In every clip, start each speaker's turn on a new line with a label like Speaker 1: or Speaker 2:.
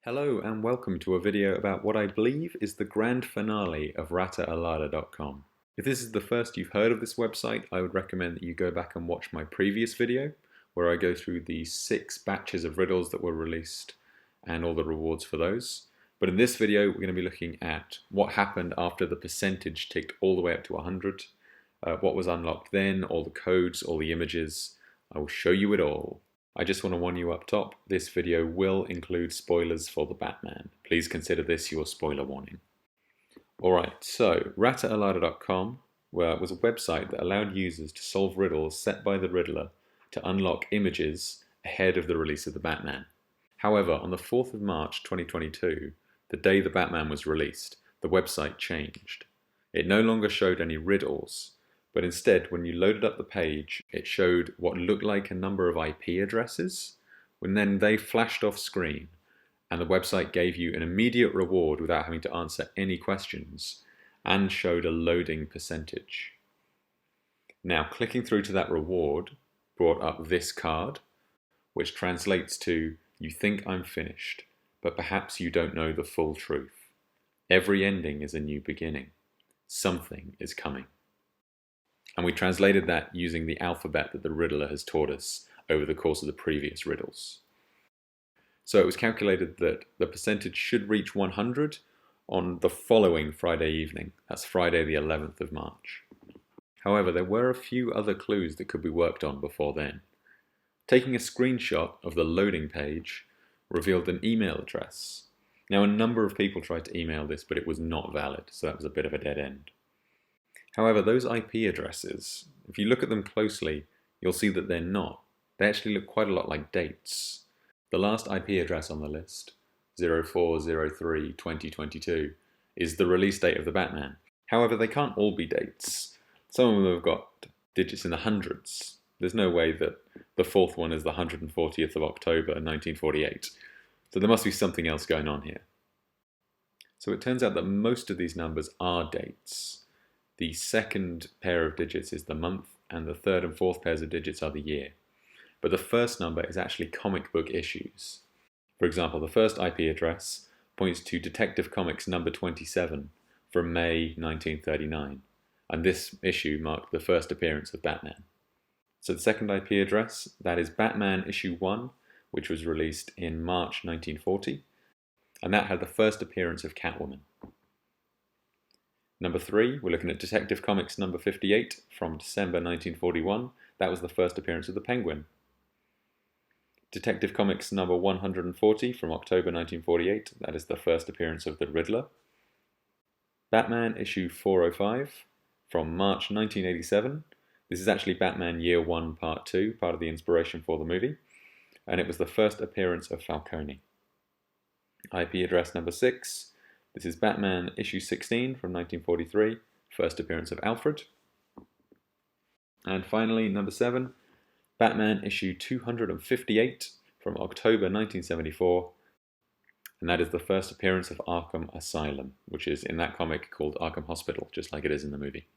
Speaker 1: Hello and welcome to a video about what I believe is the grand finale of rataalada.com. If this is the first you've heard of this website, I would recommend that you go back and watch my previous video where I go through the 6 batches of riddles that were released and all the rewards for those. But in this video we're going to be looking at what happened after the percentage ticked all the way up to 100, what was unlocked then, all the codes, all the images. I will show you it all. I just want to warn you up top, this video will include spoilers for the Batman. Please consider this your spoiler warning. Alright, so rataalada.com was a website that allowed users to solve riddles set by the Riddler to unlock images ahead of the release of the Batman. However, on the 4th of March 2022, the day the Batman was released, the website changed. It no longer showed any riddles, but instead, when you loaded up the page, it showed what looked like a number of IP addresses, and then they flashed off screen, and the website gave you an immediate reward without having to answer any questions, and showed a loading percentage. Now, clicking through to that reward brought up this card, which translates to, "You think I'm finished, but perhaps you don't know the full truth. Every ending is a new beginning. Something is coming." And we translated that using the alphabet that the Riddler has taught us over the course of the previous riddles. So it was calculated that the percentage should reach 100 on the following Friday evening. That's Friday the 11th of March. However, there were a few other clues that could be worked on before then. Taking a screenshot of the loading page revealed an email address. Now, a number of people tried to email this, but it was not valid, so that was a bit of a dead end. However, those IP addresses, if you look at them closely, you'll see that they're not. They actually look quite a lot like dates. The last IP address on the list, 04/03/2022, is the release date of the Batman. However, they can't all be dates. Some of them have got digits in the hundreds. There's no way that the 4th one is the 140th of October 1948. So there must be something else going on here. So it turns out that most of these numbers are dates. The second pair of digits is the month, and the third and fourth pairs of digits are the year. But the first number is actually comic book issues. For example, the first IP address points to Detective Comics number 27 from May 1939, and this issue marked the first appearance of Batman. So the second IP address, that is Batman issue 1, which was released in March 1940, and that had the first appearance of Catwoman. Number 3, we're looking at Detective Comics number 58 from December 1941. That was the first appearance of the Penguin. Detective Comics number 140 from October 1948. That is the first appearance of the Riddler. Batman issue 405 from March 1987. This is actually Batman Year 1 Part 2, part of the inspiration for the movie. And it was the first appearance of Falcone. IP address number 6. This is Batman issue 16 from 1943, first appearance of Alfred. And finally, number 7, Batman issue 258 from October 1974, and that is the first appearance of Arkham Asylum, which is in that comic called Arkham Hospital, just like it is in the movie.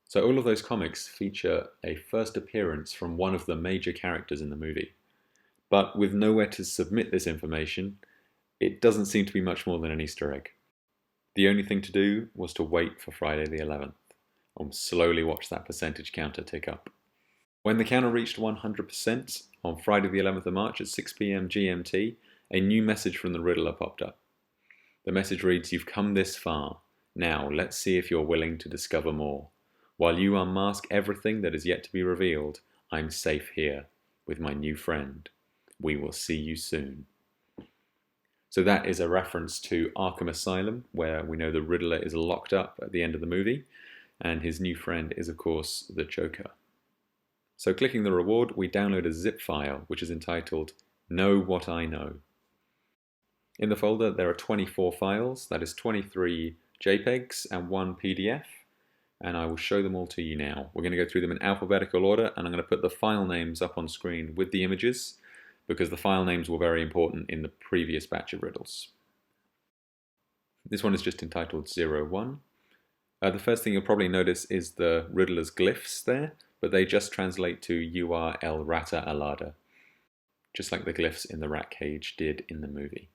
Speaker 1: So all of those comics feature a first appearance from one of the major characters in the movie. But with nowhere to submit this information, it doesn't seem to be much more than an Easter egg. The only thing to do was to wait for Friday the 11th and slowly watch that percentage counter tick up. When the counter reached 100% on Friday the 11th of March at 6 p.m. GMT, a new message from the Riddler popped up. The message reads, "You've come this far. Now let's see if you're willing to discover more. While you unmask everything that is yet to be revealed, I'm safe here with my new friend. We will see you soon." So that is a reference to Arkham Asylum, where we know the Riddler is locked up at the end of the movie, and his new friend is, of course, the Joker. So clicking the reward, we download a zip file, which is entitled Know What I Know. In the folder, there are 24 files, that is 23 JPEGs and 1 PDF, and I will show them all to you now. We're going to go through them in alphabetical order, and I'm going to put the file names up on screen with the images, because the file names were very important in the previous batch of riddles. This one is just entitled 01. The first thing you'll probably notice is the Riddler's glyphs there, but they just translate to "You are El Rata Alada." just like the glyphs in the rat cage did in the movie.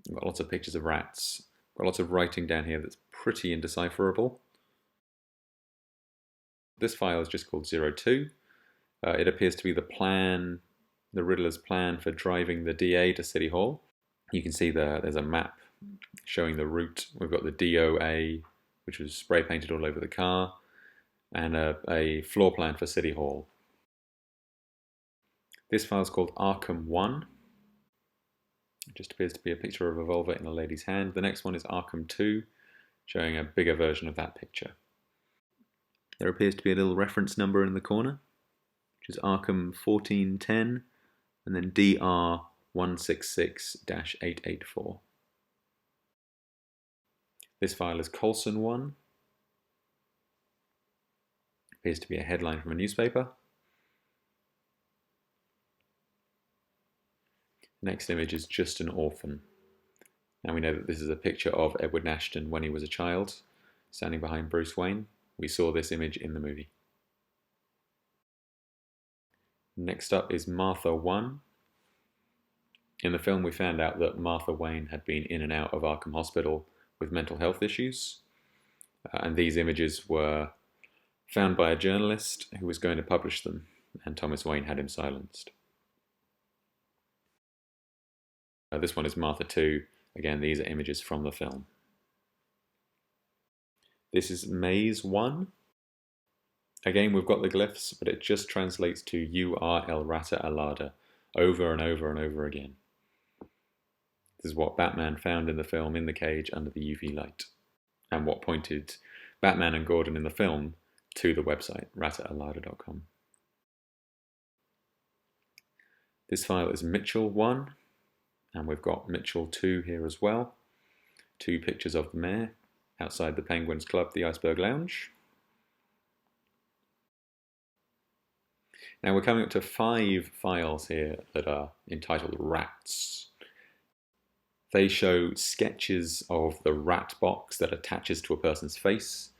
Speaker 1: We've got lots of pictures of rats, got lots of writing down here that's pretty indecipherable. This file is just called 02. It appears to be the plan, the Riddler's plan for driving the DA to City Hall. You can see there's a map showing the route. We've got the DOA, which was spray painted all over the car, and a floor plan for City Hall. This file is called Arkham 1. It just appears to be a picture of a revolver in a lady's hand. The next one is Arkham 2, showing a bigger version of that picture. There appears to be a little reference number in the corner, which is Arkham 1410, and then DR 166-884. This file is Colson 1. Appears to be a headline from a newspaper. The next image is Just an Orphan. Now we know that this is a picture of Edward Nashton when he was a child, standing behind Bruce Wayne. We saw this image in the movie. Next up is Martha 1. In the film we found out that Martha Wayne had been in and out of Arkham Hospital with mental health issues, and these images were found by a journalist who was going to publish them, and Thomas Wayne had him silenced. This one is Martha 2. Again, these are images from the film. This is Maze 1. Again, we've got the glyphs, but it just translates to "You are El Rata Alada" over and over and over again. This is what Batman found in the film in the cage under the UV light, and what pointed Batman and Gordon in the film to the website, rataalada.com. This file is Mitchell 1, and we've got Mitchell 2 here as well. 2 pictures of the mayor outside the Penguins Club, the Iceberg Lounge. Now we're coming up to 5 files here that are entitled Rats. They show sketches of the rat box that attaches to a person's face.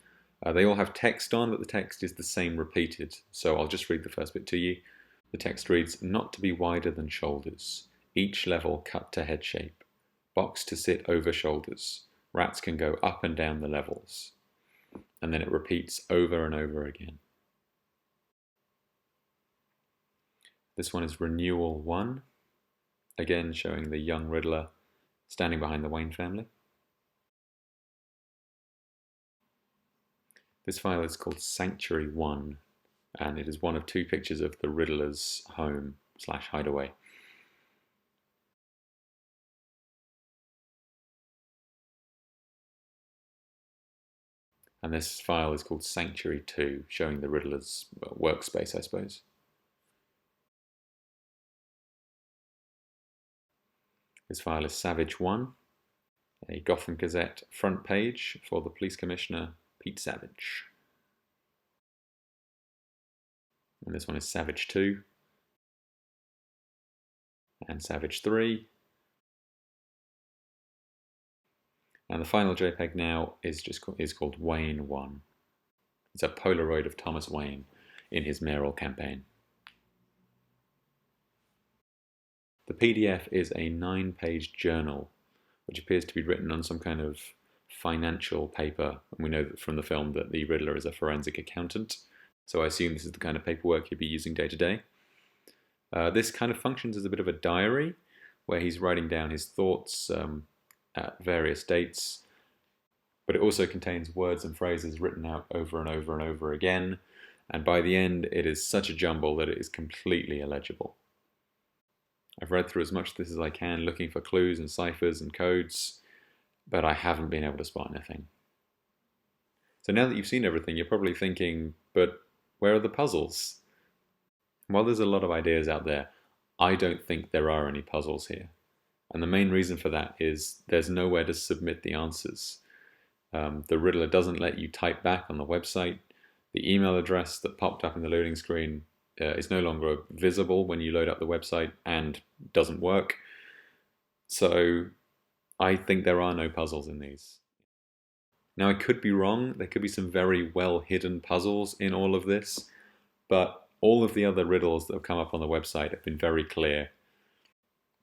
Speaker 1: They all have text on, but the text is the same repeated. So I'll just read the first bit to you. The text reads, "Not to be wider than shoulders. Each level cut to head shape. Box to sit over shoulders. Rats can go up and down the levels." And then it repeats over and over again. This one is Renewal 1. Again showing the young Riddler standing behind the Wayne family. This file is called Sanctuary 1, and it is one of 2 pictures of the Riddler's home/hideaway. And this file is called Sanctuary 2, showing the Riddler's workspace, I suppose. This file is Savage 1, a Gotham Gazette front page for the Police Commissioner, Pete Savage. And this one is Savage 2, and Savage 3. And the final JPEG now is called Wayne 1. It's a Polaroid of Thomas Wayne in his mayoral campaign. The PDF is a 9-page journal, which appears to be written on some kind of financial paper. And we know from the film that the Riddler is a forensic accountant, so I assume this is the kind of paperwork he'd be using day to day. This kind of functions as a bit of a diary, where he's writing down his thoughts at various dates, but it also contains words and phrases written out over and over and over again, and by the end it is such a jumble that it is completely illegible. I've read through as much of this as I can, looking for clues and ciphers and codes, but I haven't been able to spot anything. So now that you've seen everything, you're probably thinking, but where are the puzzles? While there's a lot of ideas out there, I don't think there are any puzzles here. And the main reason for that is there's nowhere to submit the answers. The Riddler doesn't let you type back on the website. The email address that popped up in the loading screen is no longer visible when you load up the website and doesn't work. So I think there are no puzzles in these. Now I could be wrong. There could be some very well hidden puzzles in all of this, but all of the other riddles that have come up on the website have been very clear.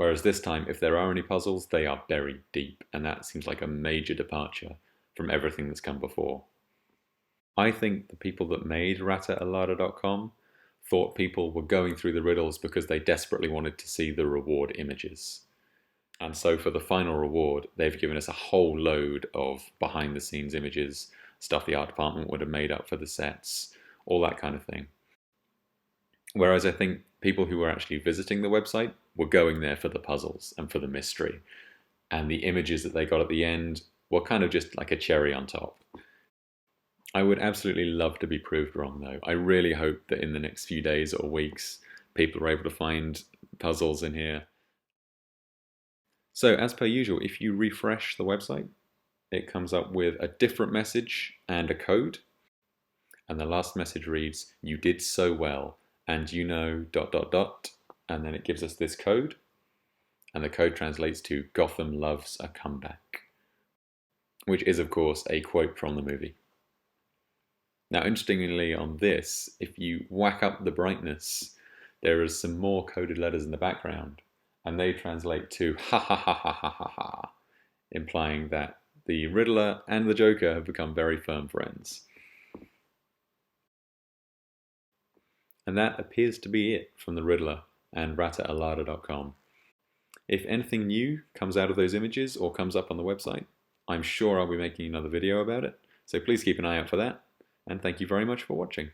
Speaker 1: Whereas this time, if there are any puzzles, they are buried deep, and that seems like a major departure from everything that's come before. I think the people that made rattaalada.com thought people were going through the riddles because they desperately wanted to see the reward images. And so for the final reward, they've given us a whole load of behind the scenes images, stuff the art department would have made up for the sets, all that kind of thing. Whereas I think people who were actually visiting the website were going there for the puzzles and for the mystery. And the images that they got at the end were kind of just like a cherry on top. I would absolutely love to be proved wrong, though. I really hope that in the next few days or weeks, people are able to find puzzles in here. So, as per usual, if you refresh the website, it comes up with a different message and a code. And the last message reads, "You did so well, and you know ... And then it gives us this code. And the code translates to "Gotham loves a comeback," which is, of course, a quote from the movie. Now, interestingly on this, if you whack up the brightness, there is some more coded letters in the background, and they translate to "ha ha ha ha ha ha ha," implying that the Riddler and the Joker have become very firm friends. And that appears to be it from the Riddler and rattaalada.com. If anything new comes out of those images or comes up on the website, I'm sure I'll be making another video about it, so please keep an eye out for that. And thank you very much for watching.